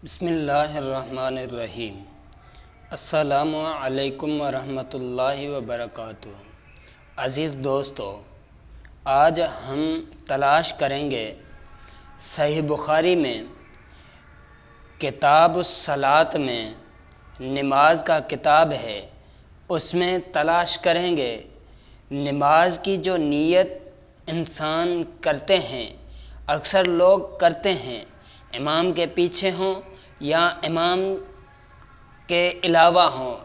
بسم اللہ الرحمن الرحیم۔ السلام علیکم ورحمۃ اللہ وبرکاتہ۔ عزیز دوستو، آج ہم تلاش کریں گے صحیح بخاری میں کتاب الصلاۃ میں نماز کا کتاب ہے، اس میں تلاش کریں گے نماز کی جو نیت انسان کرتے ہیں، اکثر لوگ کرتے ہیں، امام کے پیچھے ہوں یا امام کے علاوہ ہوں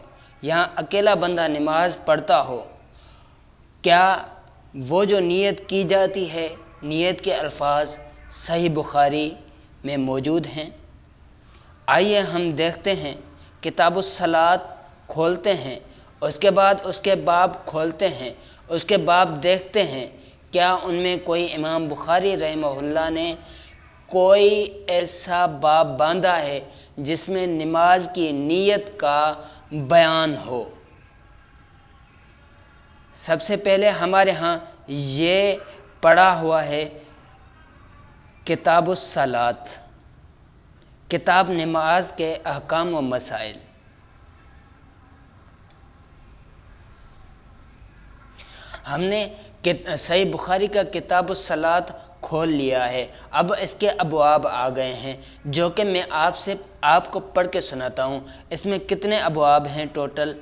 یا اکیلا بندہ نماز پڑھتا ہو، کیا وہ جو نیت کی جاتی ہے، نیت کے الفاظ صحیح بخاری میں موجود ہیں؟ آئیے ہم دیکھتے ہیں، کتاب الصلاۃ کھولتے ہیں، اس کے بعد اس کے باب کھولتے ہیں، اس کے باب دیکھتے ہیں کیا ان میں کوئی امام بخاری رحمہ اللہ نے کوئی ایسا باب باندھا ہے جس میں نماز کی نیت کا بیان ہو۔ سب سے پہلے ہمارے ہاں یہ پڑھا ہوا ہے کتاب الصلاۃ، کتاب نماز کے احکام و مسائل۔ ہم نے صحیح بخاری کا کتاب الصلاۃ کھول لیا ہے، اب اس کے ابواب آ گئے ہیں جو کہ میں آپ کو پڑھ کے سناتا ہوں۔ اس میں کتنے ابواب ہیں ٹوٹل؟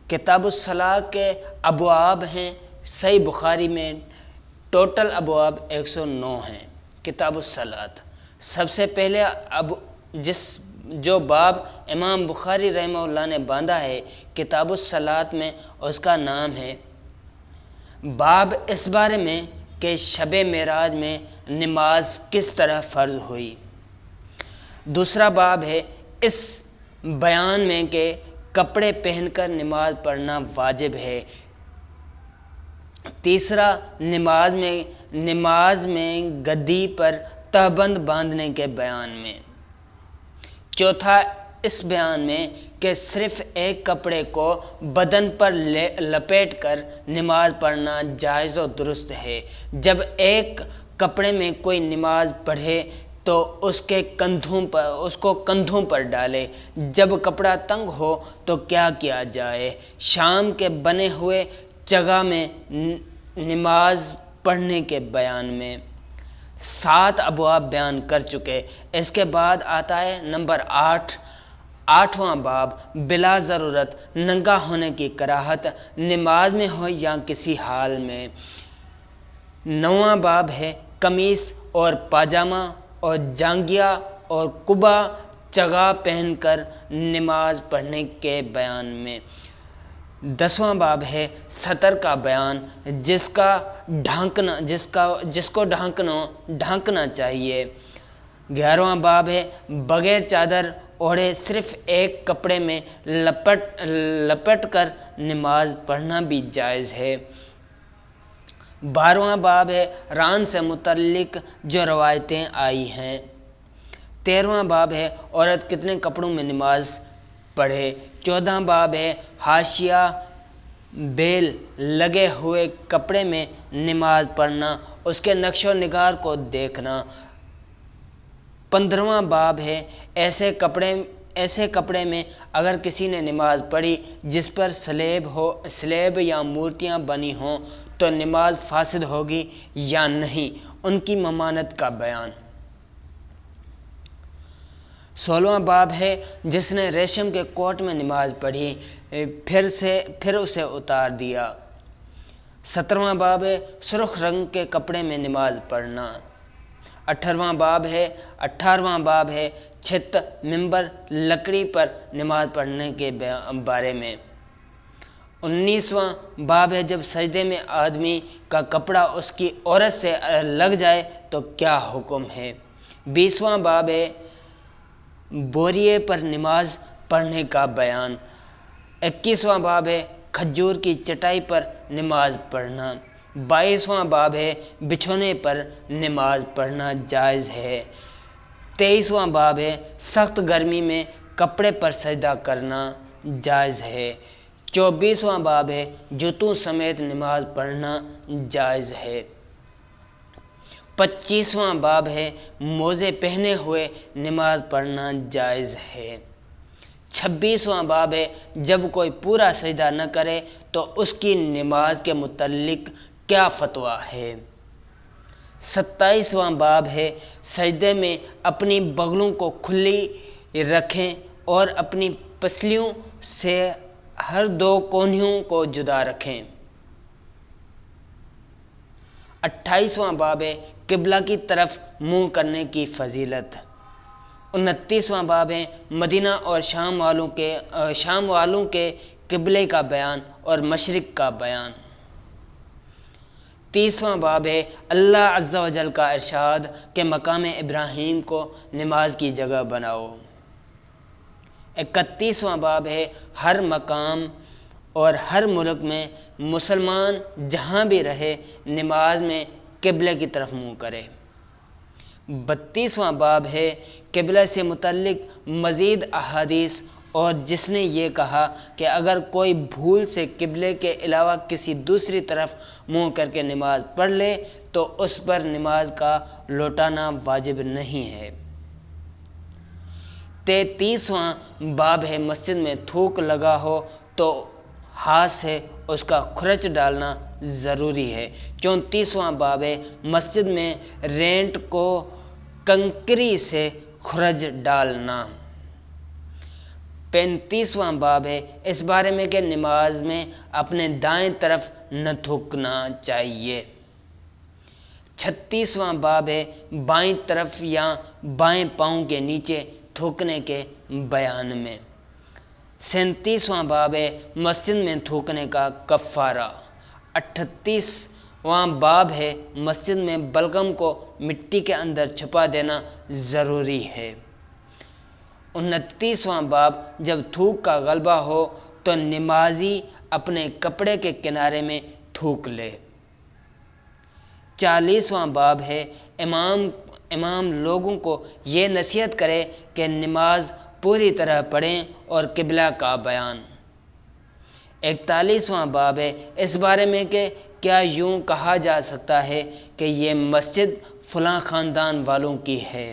کتاب الصلاۃ کے ابواب ہیں صحیح بخاری میں ٹوٹل ابواب 109 ہیں۔ کتاب الصلاۃ سب سے پہلے جو باب امام بخاری رحمہ اللہ نے باندھا ہے کتاب الصلاۃ میں، اس کا نام ہے باب اس بارے میں کہ شب معراج میں نماز کس طرح فرض ہوئی۔ دوسرا باب ہے اس بیان میں کہ کپڑے پہن کر نماز پڑھنا واجب ہے۔ تیسرا نماز میں گدی پر تہبند باندھنے کے بیان میں۔ چوتھا اس بیان میں کہ صرف ایک کپڑے کو بدن پر لپیٹ کر نماز پڑھنا جائز و درست ہے۔ جب ایک کپڑے میں کوئی نماز پڑھے تو اس کو کندھوں پر ڈالے۔ جب کپڑا تنگ ہو تو کیا کیا جائے؟ شام کے بنے ہوئے جگہ میں نماز پڑھنے کے بیان میں 7 ابواب بیان کر چکے۔ اس کے بعد آتا ہے نمبر 8واں باب بلا ضرورت ننگا ہونے کی کراہت، نماز میں ہو یا کسی حال میں۔ 9واں باب ہے قمیص اور پاجامہ اور جانگیا اور قبا چگا پہن کر نماز پڑھنے کے بیان میں۔ 10واں باب ہے سطر کا بیان، جس کو ڈھانکنا چاہیے۔ 11واں باب ہے بغیر چادر اوڑھے صرف ایک کپڑے میں لپٹ کر نماز پڑھنا بھی جائز ہے۔ 12واں باب ہے ران سے متعلق جو روایتیں آئی ہیں۔ 13واں باب ہے عورت کتنے کپڑوں میں نماز پڑھے۔ 14واں باب ہے حاشیہ بیل لگے ہوئے کپڑے میں نماز پڑھنا، اس کے نقش و نگار کو دیکھنا۔ 15واں باب ہے ایسے کپڑے میں اگر کسی نے نماز پڑھی جس پر سلیب یا مورتیاں بنی ہوں تو نماز فاسد ہوگی یا نہیں، ان کی ممانعت کا بیان۔ 16واں باب ہے جس نے ریشم کے کوٹ میں نماز پڑھی پھر اسے اتار دیا۔ 17واں باب ہے سرخ رنگ کے کپڑے میں نماز پڑھنا۔ 18واں باب ہے چھت، ممبر، لکڑی پر نماز پڑھنے کے بارے میں۔ 19واں باب ہے جب سجدے میں آدمی کا کپڑا اس کی عورت سے لگ جائے تو کیا حکم ہے۔ 20واں باب ہے بوریے پر نماز پڑھنے کا بیان۔ 21واں باب ہے کھجور کی چٹائی پر نماز پڑھنا۔ 22واں باب ہے بچھونے پر نماز پڑھنا جائز ہے۔ 23واں باب ہے سخت گرمی میں کپڑے پر سجدہ کرنا جائز ہے۔ 24واں باب ہے جوتوں سمیت نماز پڑھنا جائز ہے۔ 25واں باب ہے موزے پہنے ہوئے نماز پڑھنا جائز ہے۔ 26واں باب ہے جب کوئی پورا سجدہ نہ کرے تو اس کی نماز کے متعلق کیا فتویٰ ہے۔ 27واں باب ہے سجدے میں اپنی بغلوں کو کھلی رکھیں اور اپنی پسلیوں سے ہر دو کونیوں کو جدا رکھیں۔ 28واں باب ہے قبلہ کی طرف منہ کرنے کی فضیلت۔ 29واں باب ہے مدینہ اور شام والوں کے قبلے کا بیان اور مشرق کا بیان۔ 30واں باب ہے اللہ عز و جل کا ارشاد کہ مقام ابراہیم کو نماز کی جگہ بناؤ۔ 31واں باب ہے ہر مقام اور ہر ملک میں مسلمان جہاں بھی رہے نماز میں قبلے کی طرف منہ کرے۔ 32واں باب ہے قبلہ سے متعلق مزید احادیث اور جس نے یہ کہا کہ اگر کوئی بھول سے قبلے کے علاوہ کسی دوسری طرف منہ کر کے نماز پڑھ لے تو اس پر نماز کا لوٹانا واجب نہیں ہے۔ 33واں باب ہے مسجد میں تھوک لگا ہو تو ہاتھ سے اس کا خرچ ڈالنا ضروری ہے۔ 34واں باب ہے مسجد میں رینٹ کو کنکری سے خرچ ڈالنا۔ 35واں باب ہے اس بارے میں کہ نماز میں اپنے دائیں طرف نہ تھوکنا چاہیے۔ 36واں باب ہے بائیں طرف یا بائیں پاؤں کے نیچے تھوکنے کے بیان میں۔ 37واں باب ہے مسجد میں تھوکنے کا کفارہ۔ 38واں باب ہے مسجد میں بلغم کو مٹی کے اندر چھپا دینا ضروری ہے۔ 29واں باب جب تھوک کا غلبہ ہو تو نمازی اپنے کپڑے کے کنارے میں تھوک لے۔ 40واں باب ہے امام لوگوں کو یہ نصیحت کرے کہ نماز پوری طرح پڑھیں اور قبلہ کا بیان۔ 41واں باب ہے اس بارے میں کہ کیا یوں کہا جا سکتا ہے کہ یہ مسجد فلاں خاندان والوں کی ہے۔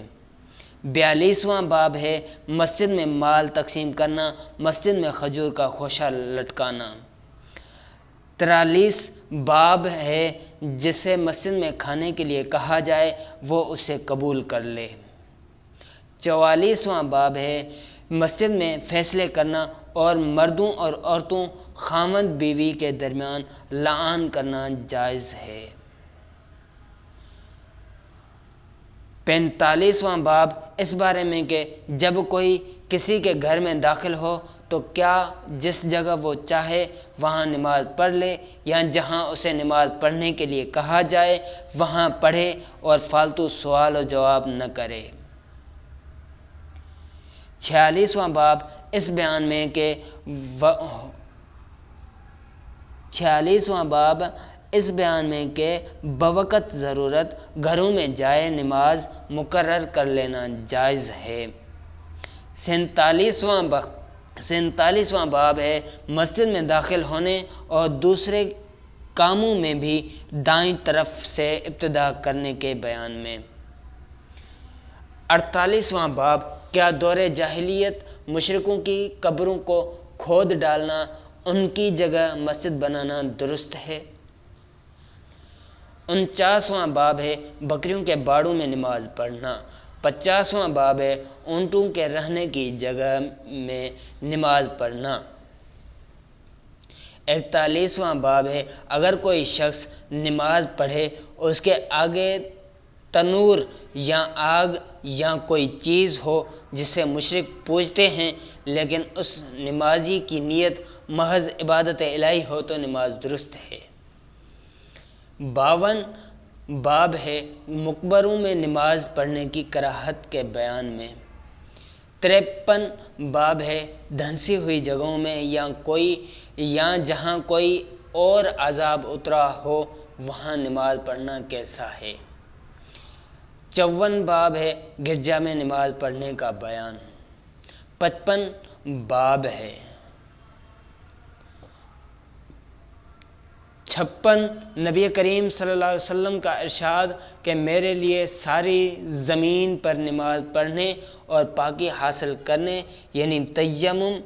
42واں باب ہے مسجد میں مال تقسیم کرنا، مسجد میں کھجور کا خوشہ لٹکانا۔ 43 باب ہے جسے مسجد میں کھانے کے لیے کہا جائے وہ اسے قبول کر لے۔ 44واں باب ہے مسجد میں فیصلے کرنا اور مردوں اور عورتوں خاوند بیوی کے درمیان لعان کرنا جائز ہے۔ 45واں باب اس بارے میں کہ جب کوئی کسی کے گھر میں داخل ہو تو کیا جس جگہ وہ چاہے وہاں نماز پڑھ لے یا جہاں اسے نماز پڑھنے کے لیے کہا جائے وہاں پڑھے اور فالتو سوال و جواب نہ کرے۔ 46واں باب اس بیان میں کہ 46واں باب اس بیان میں کہ بوقت ضرورت گھروں میں جائے نماز مقرر کر لینا جائز ہے۔ 47واں باب ہے مسجد میں داخل ہونے اور دوسرے کاموں میں بھی دائیں طرف سے ابتدا کرنے کے بیان میں۔ 48واں باب کیا دور جاہلیت مشرکوں کی قبروں کو کھود ڈالنا ان کی جگہ مسجد بنانا درست ہے۔ 49واں باب ہے بکریوں کے باڑوں میں نماز پڑھنا۔ 50واں باب ہے اونٹوں کے رہنے کی جگہ میں نماز پڑھنا۔ 41واں باب ہے اگر کوئی شخص نماز پڑھے اس کے آگے تنور یا آگ یا کوئی چیز ہو جسے مشرک پوجتے ہیں لیکن اس نمازی کی نیت محض عبادت الہی ہو تو نماز درست ہے۔ 52 باب ہے مقبروں میں نماز پڑھنے کی کراہت کے بیان میں۔ 53 باب ہے دھنسی ہوئی جگہوں میں یا جہاں کوئی اور عذاب اترا ہو وہاں نماز پڑھنا کیسا ہے۔ 54 باب ہے گرجا میں نماز پڑھنے کا بیان۔ 55 باب ہے۔ 56 نبی کریم صلی اللہ علیہ وسلم کا ارشاد کہ میرے لیے ساری زمین پر نماز پڑھنے اور پاکی حاصل کرنے یعنی تیمم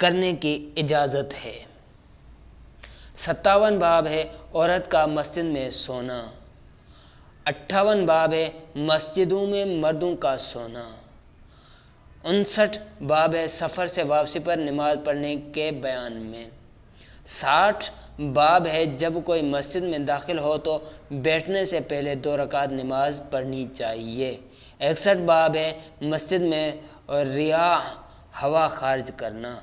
کرنے کی اجازت ہے۔ 57 باب ہے عورت کا مسجد میں سونا۔ 58 باب ہے مسجدوں میں مردوں کا سونا۔ 59 باب ہے سفر سے واپسی پر نماز پڑھنے کے بیان میں۔ 60 باب ہے جب کوئی مسجد میں داخل ہو تو بیٹھنے سے پہلے 2 رکعت نماز پڑھنی چاہیے۔ 61 باب ہے مسجد میں ریاح ہوا خارج کرنا۔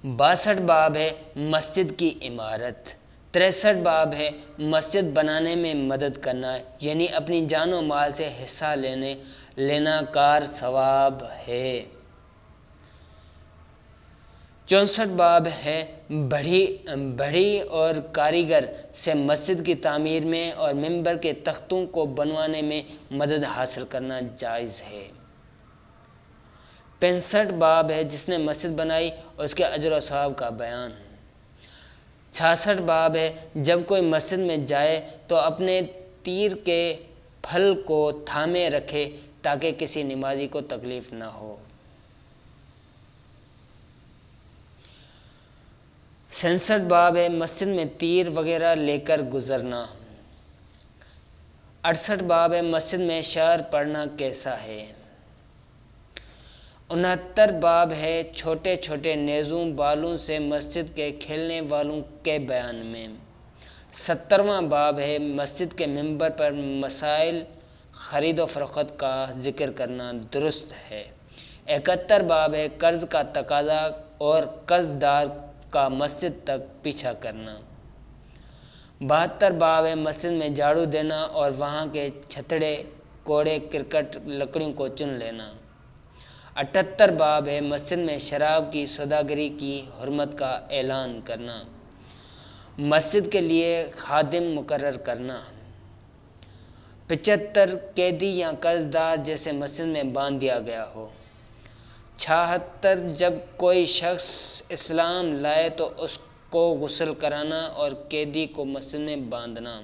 62 باب ہے مسجد کی عمارت۔ 63 باب ہے مسجد بنانے میں مدد کرنا یعنی اپنی جان و مال سے حصہ لینا کار ثواب ہے۔ 64 باب ہے بڑھی اور کاریگر سے مسجد کی تعمیر میں اور ممبر کے تختوں کو بنوانے میں مدد حاصل کرنا جائز ہے۔ 65 باب ہے جس نے مسجد بنائی اور اس کے اجر و ثواب کا بیان۔ 66 باب ہے جب کوئی مسجد میں جائے تو اپنے تیر کے پھل کو تھامے رکھے تاکہ کسی نمازی کو تکلیف نہ ہو۔ 67 باب ہے مسجد میں تیر وغیرہ لے کر گزرنا۔ 68 باب ہے مسجد میں شعر پڑھنا کیسا ہے۔ 69 باب ہے چھوٹے چھوٹے نیزوں بالوں سے مسجد کے کھیلنے والوں کے بیان میں۔ 70واں باب ہے مسجد کے ممبر پر مسائل خرید و فروخت کا ذکر کرنا درست ہے۔ 71 باب ہے قرض کا تقاضا اور قرض دار کا مسجد تک پیچھا کرنا۔ 72 باب ہے مسجد میں جھاڑو دینا اور وہاں کے چھتڑے کوڑے کرکٹ لکڑیوں کو چن لینا۔ 78 باب ہے مسجد میں شراب کی سوداگری کی حرمت کا اعلان کرنا۔ مسجد کے لیے خادم مقرر کرنا۔ 75 قیدی یا قرض دار جیسے مسجد میں باندھ دیا گیا ہو۔ 76 جب کوئی شخص اسلام لائے تو اس کو غسل کرانا اور قیدی کو مسجد میں باندھنا۔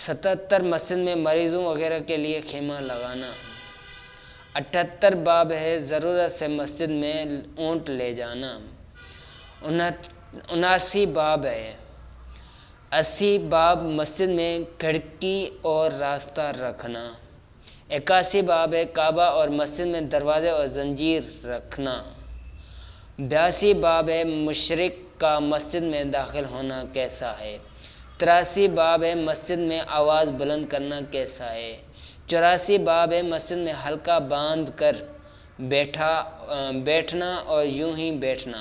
77 مسجد میں مریضوں وغیرہ کے لیے خیمہ لگانا۔ 78 باب ہے ضرورت سے مسجد میں اونٹ لے جانا۔ 79 باب ہے 80 باب مسجد میں کھڑکی اور راستہ رکھنا۔ 81 باب ہے کعبہ اور مسجد میں دروازے اور زنجیر رکھنا۔ 82 باب ہے مشرک کا مسجد میں داخل ہونا کیسا ہے۔ 83 باب ہے مسجد میں آواز بلند کرنا کیسا ہے۔ 84 باب ہے مسجد میں حلقہ باندھ کر بیٹھنا اور یوں ہی بیٹھنا۔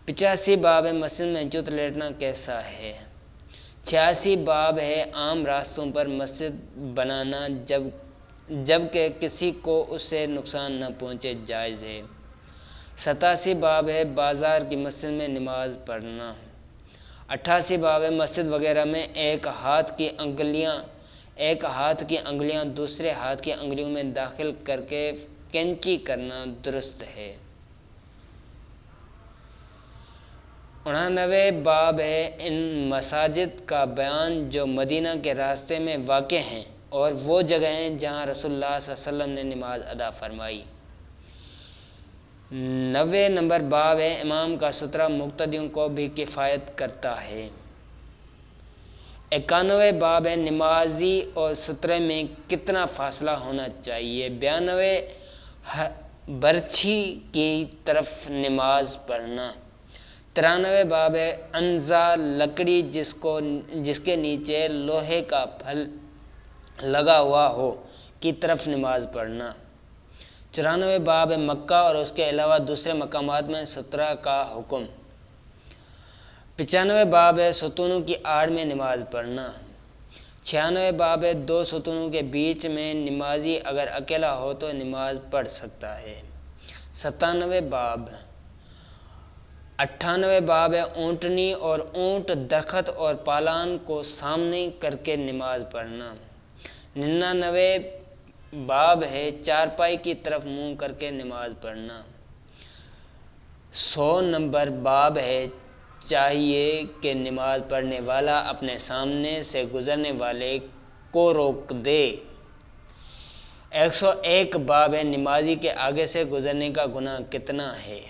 85 باب ہے مسجد میں چت لیٹنا کیسا ہے۔ 86 باب ہے عام راستوں پر مسجد بنانا جب کہ کسی کو اس سے نقصان نہ پہنچے جائز ہے۔ 87 باب ہے بازار کی مسجد میں نماز پڑھنا۔ 88 باب ہے مسجد وغیرہ میں ایک ہاتھ کی انگلیاں دوسرے ہاتھ کی انگلیوں میں داخل کر کے کینچی کرنا درست ہے۔ 99 باب ہے ان مساجد کا بیان جو مدینہ کے راستے میں واقع ہیں اور وہ جگہیں جہاں رسول اللہ صلی اللہ علیہ وسلم نے نماز ادا فرمائی۔ 90 نمبر باب ہے امام کا سترہ مقتدیوں کو بھی کفایت کرتا ہے۔ 91 باب ہے نمازی اور سترے میں کتنا فاصلہ ہونا چاہیے۔ 92 برچھی کی طرف نماز پڑھنا۔ 93 باب ہے عنزہ لکڑی جس کے نیچے لوہے کا پھل لگا ہوا ہو کی طرف نماز پڑھنا۔ 94 باب ہے مکہ اور اس کے علاوہ دوسرے مقامات میں سترہ کا حکم۔ 95 باب ہے ستونوں کی آڑ میں نماز پڑھنا۔ 96 باب ہے 2 ستونوں کے بیچ میں نمازی اگر اکیلا ہو تو نماز پڑھ سکتا ہے۔ 97 باب 98 باب ہے اونٹنی اور اونٹ درخت اور پالان کو سامنے کر کے نماز پڑھنا۔ 99 باب ہے چارپائی کی طرف منہ کر کے نماز پڑھنا۔ 100 نمبر باب ہے چاہیے کہ نماز پڑھنے والا اپنے سامنے سے گزرنے والے کو روک دے۔ 101 باب ہے نمازی کے آگے سے گزرنے کا گناہ کتنا ہے۔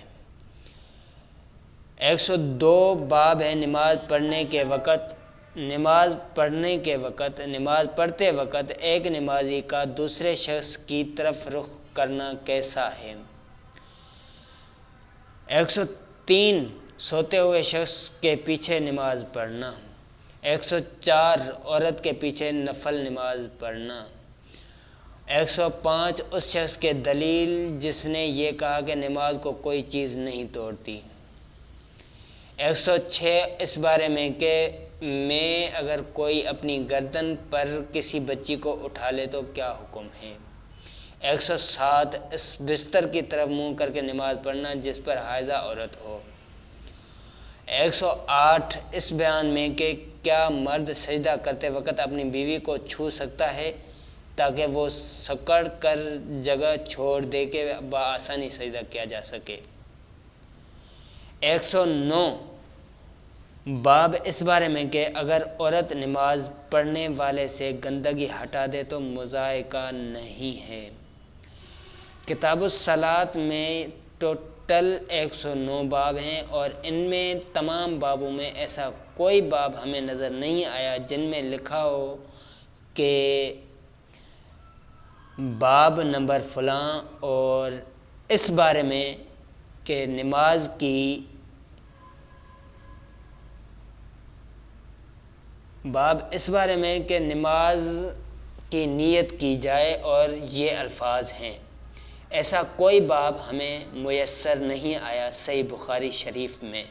102 باب ہے نماز پڑھتے وقت ایک نمازی کا دوسرے شخص کی طرف رخ کرنا کیسا ہے۔ 103 سوتے ہوئے شخص کے پیچھے نماز پڑھنا۔ 104 عورت کے پیچھے نفل نماز پڑھنا۔ 105 اس شخص کے دلیل جس نے یہ کہا کہ نماز کو کوئی چیز نہیں توڑتی۔ 106 اس بارے میں کہ اگر کوئی اپنی گردن پر کسی بچی کو اٹھا لے تو کیا حکم ہے۔ 107 اس بستر کی طرف منہ کر کے نماز پڑھنا جس پر حائضہ عورت ہو۔ 108 اس بیان میں کہ کیا مرد سجدہ کرتے وقت اپنی بیوی کو چھو سکتا ہے تاکہ وہ سکڑ کر جگہ چھوڑ دے کہ بآسانی سجدہ کیا جا سکے۔ 109 باب اس بارے میں کہ اگر عورت نماز پڑھنے والے سے گندگی ہٹا دے تو مضائقہ نہیں ہے۔ کتاب الصلاۃ میں ٹوٹل 109 باب ہیں اور ان میں تمام بابوں میں ایسا کوئی باب ہمیں نظر نہیں آیا جن میں لکھا ہو کہ باب نمبر فلاں اور اس بارے میں کہ نماز کی نیت کی جائے اور یہ الفاظ ہیں۔ ایسا کوئی باب ہمیں میسر نہیں آیا صحیح بخاری شریف میں۔